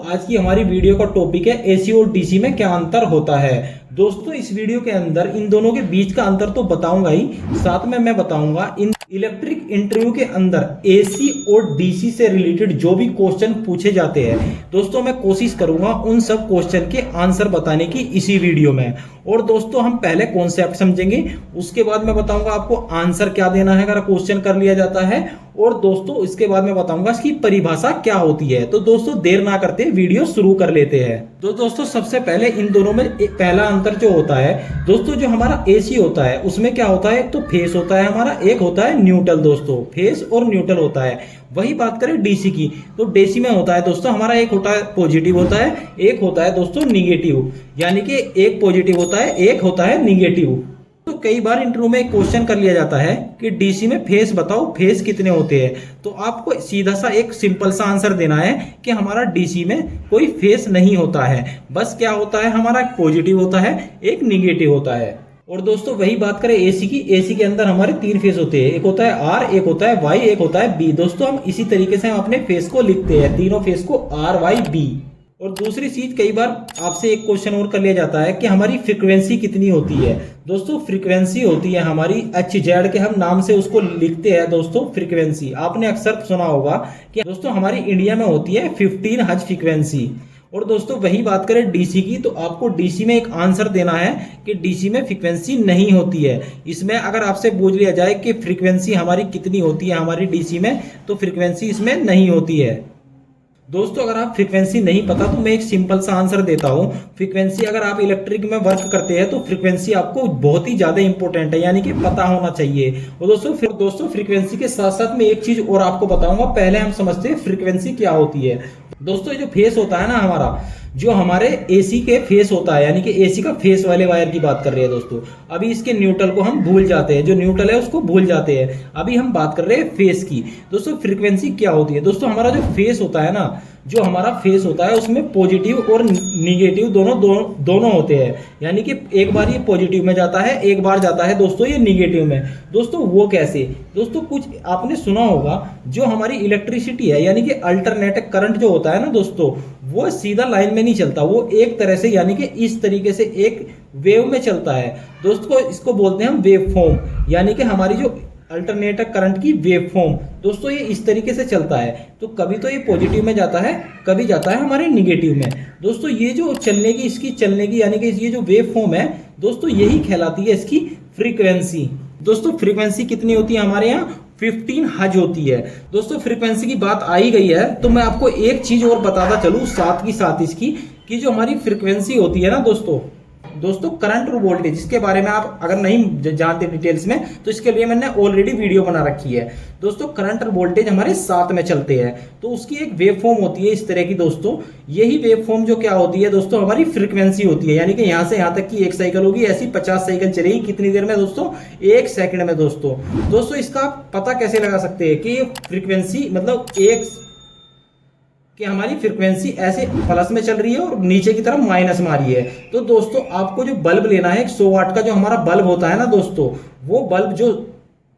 आज की हमारी वीडियो का टॉपिक है एसी और डीसी में क्या अंतर होता है। दोस्तों इस वीडियो के अंदर इन दोनों के बीच का अंतर तो बताऊंगा ही, साथ में मैं बताऊंगा इन इलेक्ट्रिक इंटरव्यू के अंदर एसी और डीसी से रिलेटेड जो भी क्वेश्चन पूछे जाते हैं दोस्तों मैं कोशिश करूंगा उन सब क्वेश्चन के आंसर बताने की इसी वीडियो में। और दोस्तों हम पहले कॉन्सेप्ट समझेंगे, उसके बाद मैं बताऊंगा आपको आंसर क्या देना है अगर क्वेश्चन कर लिया जाता है, और दोस्तों इसके बाद मैं बताऊंगा इसकी परिभाषा क्या होती है। तो दोस्तों देर ना करते वीडियो शुरू कर लेते हैं। तो दोस्तों सबसे पहले इन दोनों में पहला अंतर जो होता है दोस्तों, जो हमारा एसी होता है उसमें क्या होता है, एक तो फेस होता है हमारा, एक होता है न्यूट्रल। दोस्तों फेस और न्यूट्रल होता है। वही बात करें डीसी की, तो डीसी में होता है दोस्तों हमारा एक होता है पॉजिटिव होता है, एक होता है दोस्तों निगेटिव, यानी कि एक पॉजिटिव होता है एक होता है निगेटिव। तो कई बार इंटरव्यू में एक क्वेश्चन कर लिया जाता है कि डीसी में फेस बताओ, फेस कितने होते हैं। तो आपको सीधा सा एक सिंपल सा आंसर देना है कि हमारा डीसी में कोई फेस नहीं होता है, बस क्या होता है हमारा एक पॉजिटिव होता है एक निगेटिव होता है। और दोस्तों वही बात करें एसी की, एसी के अंदर हमारे तीन फेस होते हैं, एक होता है आर, एक होता है वाई, एक होता है बी। दोस्तों हम इसी तरीके से हम अपने फेस को लिखते हैं, तीनों फेस को आर वाई बी। और दूसरी चीज कई बार आपसे एक क्वेश्चन और कर लिया जाता है कि हमारी फ्रीक्वेंसी कितनी होती है। दोस्तों फ्रीक्वेंसी होती है हमारी HZ के हम नाम से उसको लिखते हैं दोस्तों फ्रीक्वेंसी। आपने अक्सर सुना होगा कि दोस्तों हमारी इंडिया में होती है 15 हर्ट्ज फ्रीक्वेंसी। और दोस्तों वही बात करें डीसी की, तो आपको डीसी में एक आंसर देना है कि डीसी में फ्रीक्वेंसी नहीं होती है। इसमें अगर आपसे पूछ लिया जाए कि फ्रीक्वेंसी हमारी कितनी होती है हमारी डीसी में, तो फ्रीक्वेंसी इसमें नहीं होती है। दोस्तों अगर आप फ्रीक्वेंसी नहीं पता तो मैं एक सिंपल सा आंसर देता हूं। फ्रीक्वेंसी अगर आप इलेक्ट्रिक में वर्क करते हैं तो फ्रीक्वेंसी आपको बहुत ही ज्यादा इंपॉर्टेंट है, यानी कि पता होना चाहिए। और दोस्तों फ्रीक्वेंसी के साथ साथ मैं एक चीज और आपको बताऊंगा। पहले हम समझते हैं फ्रीक्वेंसी क्या होती है। दोस्तों जो फेस होता है ना हमारा, जो हमारे एसी के फेस होता है, यानी कि एसी का फेस वाले वायर की बात कर रहे हैं दोस्तों। अभी इसके न्यूट्रल को हम भूल जाते हैं, जो न्यूट्रल है उसको भूल जाते हैं। अभी हम बात कर रहे हैं फेस की। दोस्तों फ्रीक्वेंसी क्या होती है, दोस्तों हमारा जो फेस होता है ना, जो हमारा फेस होता है उसमें पॉजिटिव और निगेटिव दोनों होते हैं, यानी कि एक बार ये पॉजिटिव में जाता है एक बार जाता है दोस्तों ये निगेटिव में। दोस्तों वो कैसे, दोस्तों कुछ आपने सुना होगा, जो हमारी इलेक्ट्रिसिटी है यानी कि अल्टरनेटिंग करंट जो होता है ना दोस्तों, वो सीधा लाइन में नहीं चलता, वो एक तरह से यानी कि इस तरीके से एक वेव में चलता है। दोस्तों इसको बोलते हैं हम वेव फॉर्म, यानी कि हमारी जो अल्टरनेटर करंट की वेव फॉर्म। दोस्तों ये इस तरीके से चलता है, तो कभी तो ये पॉजिटिव में जाता है कभी जाता है हमारे निगेटिव में। दोस्तों ये जो इसकी चलने की यानी कि ये जो वेव फॉर्म है दोस्तों, यही कहलाती है इसकी फ्रीक्वेंसी। दोस्तों फ्रीक्वेंसी कितनी होती है हमारे यहाँ 15 हर्ट्ज होती है। दोस्तों फ्रीक्वेंसी की बात आई गई है तो मैं आपको एक चीज और बताता चलूं साथ की साथ इसकी, कि जो हमारी फ्रीक्वेंसी होती है ना दोस्तों करंट और वोल्टेज, इसके बारे में आप अगर नहीं जानते डिटेल्स में तो इसके लिए मैंने ऑलरेडी वीडियो बना रखी है। दोस्तों करंट और वोल्टेज हमारे साथ में चलते हैं, तो उसकी एक वेव फॉर्म होती है इस तरह की दोस्तों। यही वेव फॉर्म जो क्या होती है दोस्तों, हमारी फ्रीक्वेंसी होती है, यानी कि यहां से यहां तक की एक साइकिल होगी, ऐसी 50 साइकिल चलेगी। कितनी देर में दोस्तों, 1 सेकंड में। दोस्तों इसका पता कैसे लगा सकते हैं कि ये फ्रीक्वेंसी मतलब कि हमारी फ्रीक्वेंसी ऐसे प्लस में चल रही है और नीचे की तरफ माइनस में आ रही है। तो दोस्तों आपको जो बल्ब लेना है, 100 वाट का जो हमारा बल्ब होता है ना दोस्तों, वो बल्ब जो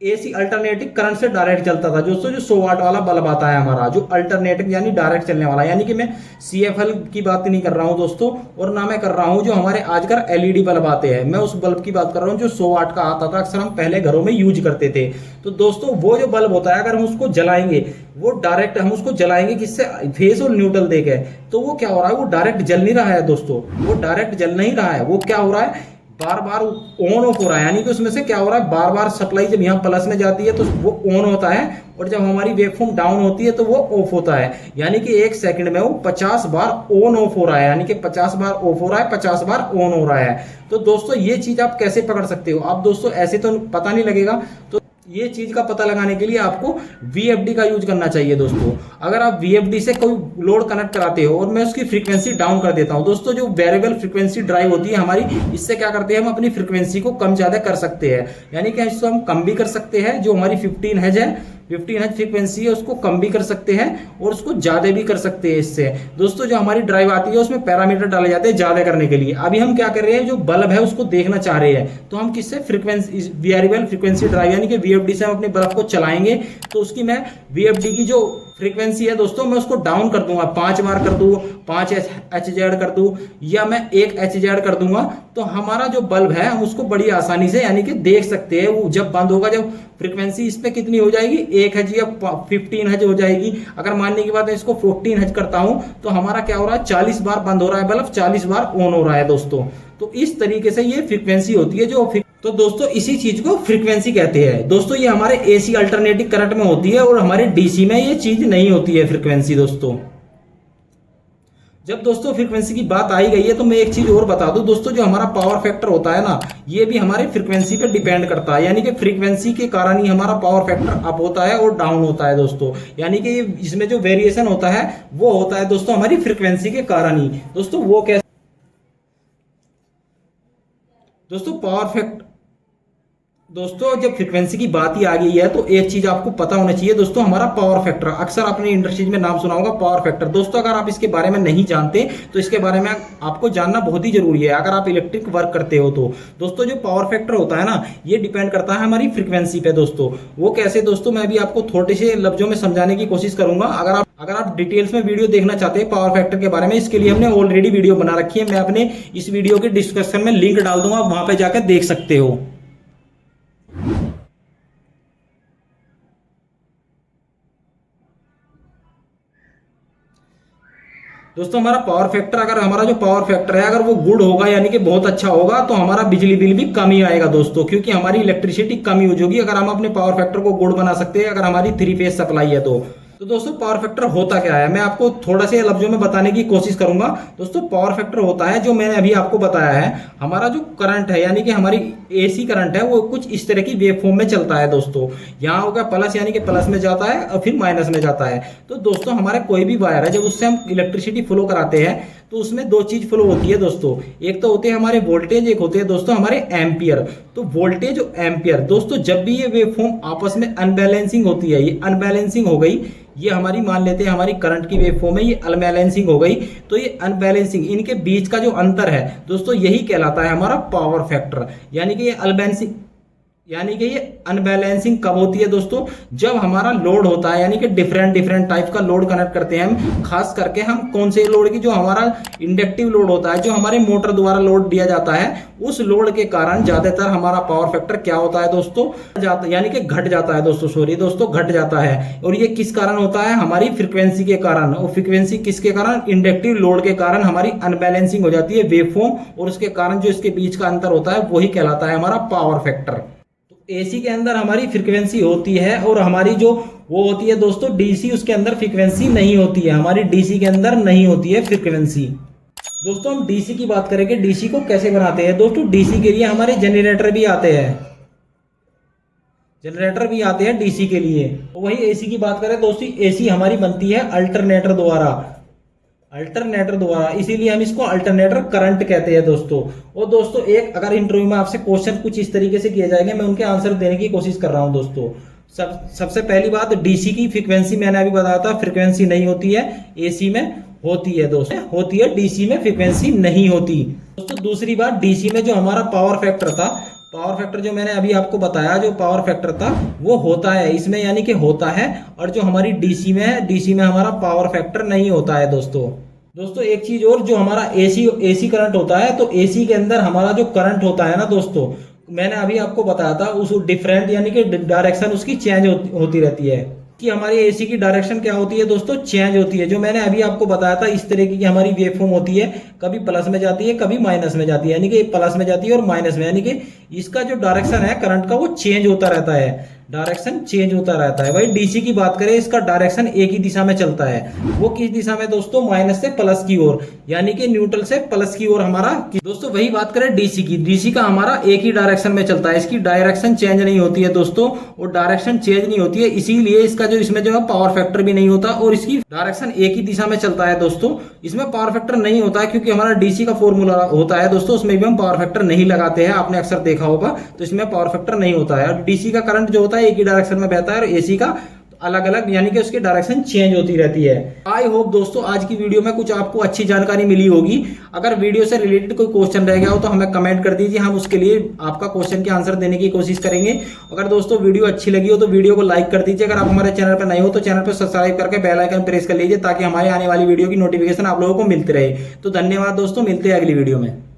एसी अल्टरनेटिंग करंट से डायरेक्ट चलता था दोस्तों, जो 100 वाट वाला बल्ब आता है हमारा, जो अल्टरनेटिंग यानी डायरेक्ट चलने वाला, यानी कि मैं CFL की बात नहीं कर रहा हूं दोस्तों, और ना मैं कर रहा हूं जो हमारे आजकल LED बल्ब आते हैं। मैं उस बल्ब की बात कर रहा हूं जो 100 वाट का आता था, अक्सर हम पहले घरों में यूज करते थे। तो दोस्तों वो जो बल्ब होता है अगर हम उसको जलाएंगे, वो डायरेक्ट हम उसको जलाएंगे किससे, फेस और न्यूट्रल देके, तो वो क्या हो रहा है, वो डायरेक्ट जल नहीं रहा है दोस्तों, वो डायरेक्ट जल नहीं रहा है, वो क्या हो रहा है, बार बार ऑन ऑफ हो रहा है। यानी कि उसमें से क्या हो रहा है, बार बार सप्लाई जब यहाँ प्लस में जाती है तो वो ऑन होता है, और जब हमारी वेवफॉर्म डाउन होती है तो वो ऑफ होता है। यानी कि 1 सेकंड में वो 50 बार ऑन ऑफ हो रहा है, यानी कि 50 बार ऑफ हो रहा है 50 बार ऑन हो रहा है। तो दोस्तों ये चीज आप कैसे पकड़ सकते हो, आप दोस्तों ऐसे तो पता नहीं लगेगा, तो ये चीज का पता लगाने के लिए आपको VFD का यूज करना चाहिए दोस्तों। अगर आप VFD से कोई लोड कनेक्ट कराते हो और मैं उसकी फ्रीक्वेंसी डाउन कर देता हूं दोस्तों, जो वेरिएबल फ्रीक्वेंसी ड्राइव होती है हमारी, इससे क्या करते हैं हम अपनी फ्रीक्वेंसी को कम ज्यादा कर सकते हैं, यानी कि इसको हम कम भी कर सकते हैं। जो हमारी 15 हर्ट्ज है 15 हर्ट्ज फ्रीक्वेंसी है उसको कम भी कर सकते हैं और उसको ज्यादा भी कर सकते हैं। इससे दोस्तों जो हमारी ड्राइव आती है उसमें पैरामीटर डाले जाते हैं ज्यादा करने के लिए। अभी हम क्या कर रहे हैं, जो बल्ब है उसको देखना चाह रहे हैं, तो हम किससे, फ्रीक्वेंसी, वेरिएबल फ्रीक्वेंसी ड्राइव यानी कि वीएफडी से हम अपने बल्ब को चलाएंगे। तो उसकी मैं वीएफडी की जो फ्रीक्वेंसी है दोस्तों मैं उसको डाउन कर दूंगा, 5 बार कर दूं, 5 HZ कर दूं या मैं 1 HZ कर दूंगा, तो हमारा जो बल्ब है हम उसको बड़ी आसानी से यानी कि देख सकते हैं। वो जब बंद होगा, जब फ्रीक्वेंसी इस पे कितनी हो जाएगी, 1 हज या 15 हज हो जाएगी। अगर मानने की बात है इसको 14 हज करता हूं तो हमारा क्या हो रहा है, 40 बार बंद हो रहा है बल्ब, 40 बार ऑन हो रहा है दोस्तों। तो इस तरीके से ये फ्रीक्वेंसी होती है जो तो दोस्तों इसी चीज को फ्रीक्वेंसी कहते हैं। दोस्तों ये हमारे एसी अल्टरनेटिंग करंट में होती है और हमारे डीसी में ये चीज नहीं होती है फ्रीक्वेंसी दोस्तों। जब दोस्तों फ्रीक्वेंसी की बात आई गई है तो मैं एक चीज और बता दूं दोस्तों, जो हमारा पावर फैक्टर होता है ना, ये भी हमारे फ्रीक्वेंसी पे डिपेंड करता है। यानी कि फ्रीक्वेंसी के कारण ही हमारा पावर फैक्टर अप होता है और डाउन होता है दोस्तों। यानी कि इसमें जो वेरिएशन होता है वो होता है दोस्तों हमारी फ्रीक्वेंसी के कारण ही। दोस्तों वो कैसे, दोस्तों पावर फैक्टर, दोस्तों जब फ्रीक्वेंसी की बात ही आ गई है तो एक चीज आपको पता होना चाहिए दोस्तों, हमारा पावर फैक्टर, अक्सर आपने इंडस्ट्रीज में नाम सुना होगा पावर फैक्टर। दोस्तों अगर आप इसके बारे में नहीं जानते तो इसके बारे में आपको जानना बहुत ही जरूरी है अगर आप इलेक्ट्रिक वर्क करते हो तो। दोस्तों जो पावर फैक्टर होता है ना, ये डिपेंड करता है हमारी फ्रीक्वेंसी पे दोस्तों। वो कैसे दोस्तों, मैं भी आपको थोड़े से लफ्जों में समझाने की कोशिश करूंगा। अगर आप डिटेल्स में वीडियो देखना चाहते हैं पावर फैक्टर के बारे में, इसके लिए हमने ऑलरेडी वीडियो बना रखी है। मैं अपने इस वीडियो के डिस्क्रिप्शन में लिंक डाल दूंगा, वहां पे जाकर देख सकते हो। दोस्तों हमारा पावर फैक्टर, अगर हमारा जो पावर फैक्टर है अगर वो गुड होगा यानी कि बहुत अच्छा होगा तो हमारा बिजली बिल भी कम ही आएगा दोस्तों, क्योंकि हमारी इलेक्ट्रिसिटी कम यूज होगी अगर हम अपने पावर फैक्टर को गुड बना सकते हैं, अगर हमारी 3 फेज सप्लाई है तो। दोस्तों पावर फैक्टर होता क्या है, मैं आपको थोड़ा से लफ्जों में बताने की कोशिश करूंगा। दोस्तों पावर फैक्टर होता है, जो मैंने अभी आपको बताया है, हमारा जो करंट है यानी कि हमारी एसी करंट है वो कुछ इस तरह की वेव फॉर्म में चलता है दोस्तों। यहाँ होगा प्लस यानी कि प्लस में जाता है और फिर माइनस में जाता है। तो दोस्तों हमारे कोई भी वायर है जब उससे हम इलेक्ट्रिसिटी फ्लो कराते हैं तो उसमें 2 चीज फ्लो होती है दोस्तों, एक तो होते हैं हमारे वोल्टेज, एक होते हैं दोस्तों हमारे एम्पियर। तो वोल्टेज और एम्पियर दोस्तों जब भी ये वेव फॉर्म आपस में अनबैलेंसिंग होती है, ये अनबैलेंसिंग हो गई, ये हमारी मान लेते हैं हमारी करंट की वेव फॉर्म है, ये अनबैलेंसिंग हो गई, तो ये अनबैलेंसिंग, इनके बीच का जो अंतर है दोस्तों यही कहलाता है हमारा पावर फैक्टर। यानी कि ये अनबैलेंसिंग कब होती है दोस्तों, जब हमारा लोड होता है, यानी कि डिफरेंट टाइप का लोड कनेक्ट करते हैं हम। खास करके हम कौन से लोड की, जो हमारा इंडक्टिव लोड होता है, जो हमारे मोटर द्वारा लोड दिया जाता है, उस लोड के कारण ज्यादातर हमारा पावर फैक्टर क्या होता है दोस्तों, यानी कि घट जाता है दोस्तों, सॉरी दोस्तों घट जाता है। और ये किस कारण होता है, हमारी फ्रीक्वेंसी के कारण। और फ्रीक्वेंसी किसके कारण, इंडक्टिव लोड के कारण हमारी अनबैलेंसिंग हो जाती है वेव फॉर्म, और उसके कारण जो इसके बीच का अंतर होता है वही कहलाता है हमारा पावर फैक्टर। एसी के अंदर हमारी फ्रीक्वेंसी होती है और हमारी जो वो होती है दोस्तों डीसी, उसके अंदर फ्रीक्वेंसी नहीं होती है, हमारी डीसी के अंदर नहीं होती है फ्रीक्वेंसी। दोस्तों हम डीसी की बात करेंगे, डीसी को कैसे बनाते हैं दोस्तों, डीसी के लिए हमारे जनरेटर भी आते हैं, जनरेटर भी आते हैं डीसी के लिए। तो वही एसी की बात करें दोस्तों, एसी हमारी बनती है अल्टरनेटर द्वारा, इसीलिए हम इसको अल्टरनेटर करंट कहते हैं दोस्तों। और दोस्तों एक अगर इंटरव्यू में आपसे क्वेश्चन कुछ इस तरीके से किए जाएंगे, मैं उनके आंसर देने की कोशिश कर रहा हूं दोस्तों। सबसे पहली बात, डीसी की फ्रीक्वेंसी मैंने अभी बताया था, फ्रीक्वेंसी नहीं होती है, एसी में होती है दोस्तों, होती है, डीसी में फ्रीक्वेंसी नहीं होती दोस्तों। दूसरी बात, डीसी में जो हमारा पावर फैक्टर था, पावर फैक्टर जो मैंने अभी आपको बताया, जो पावर फैक्टर था वो होता है इसमें, यानी कि होता है, और जो हमारी डीसी में है, डीसी में हमारा पावर फैक्टर नहीं होता है दोस्तों एक चीज और, जो हमारा एसी करंट होता है, तो एसी के अंदर हमारा जो करंट होता है ना दोस्तों, मैंने अभी आपको बताया था, उस डिफरेंट यानी कि डायरेक्शन उसकी चेंज होती रहती है, कि हमारी एसी की डायरेक्शन क्या होती है दोस्तों, चेंज होती है। जो मैंने अभी आपको बताया था, इस तरीके की हमारी वेव फॉर्म होती है, कभी प्लस में जाती है, कभी माइनस में जाती है, यानी कि प्लस में जाती है और माइनस में, यानी कि इसका जो डायरेक्शन है करंट का वो चेंज होता रहता है, डायरेक्शन चेंज होता रहता है। वही डीसी की बात करें, इसका डायरेक्शन एक ही दिशा में चलता है, वो किस दिशा में दोस्तों, माइनस से प्लस की ओर, यानी कि न्यूट्रल से प्लस की ओर हमारा। दोस्तों वही बात करें डीसी की, डीसी का हमारा एक ही डायरेक्शन में चलता है, इसकी डायरेक्शन चेंज नहीं होती है दोस्तों, और डायरेक्शन चेंज नहीं होती है, इसीलिए इसका जो इसमें जो है पावर फैक्टर भी नहीं होता, और इसकी डायरेक्शन एक ही दिशा में चलता है दोस्तों। इसमें पावर फैक्टर नहीं होता है क्योंकि हमारा डीसी का फॉर्मूला होता है दोस्तों, उसमें भी हम पावर फैक्टर नहीं लगाते हैं, आपने अक्सर देखा होगा, तो इसमें पावर फैक्टर नहीं होता है। और डीसी का करंट जो होता है एक ही डायरेक्शन में बहता है, और एसी का अलग अलग यानी कि उसकी डायरेक्शन चेंज होती रहती है। आई होप दोस्तों आज की वीडियो में कुछ आपको अच्छी जानकारी मिली होगी। अगर वीडियो से रिलेटेड कोई क्वेश्चन रह गया हो तो हमें कमेंट कर दीजिए, हम उसके लिए आपका क्वेश्चन के आंसर देने की कोशिश करेंगे। अगर दोस्तों वीडियो अच्छी लगी हो तो वीडियो को लाइक कर दीजिए। अगर आप हमारे चैनल पर नए हो तो चैनल पर सब्सक्राइब करके बेल आइकन प्रेस कर लीजिए ताकि हमारे आने वाली वीडियो की नोटिफिकेशन आप लोगों को मिलती रहे। तो धन्यवाद दोस्तों, मिलते हैं अगली वीडियो में।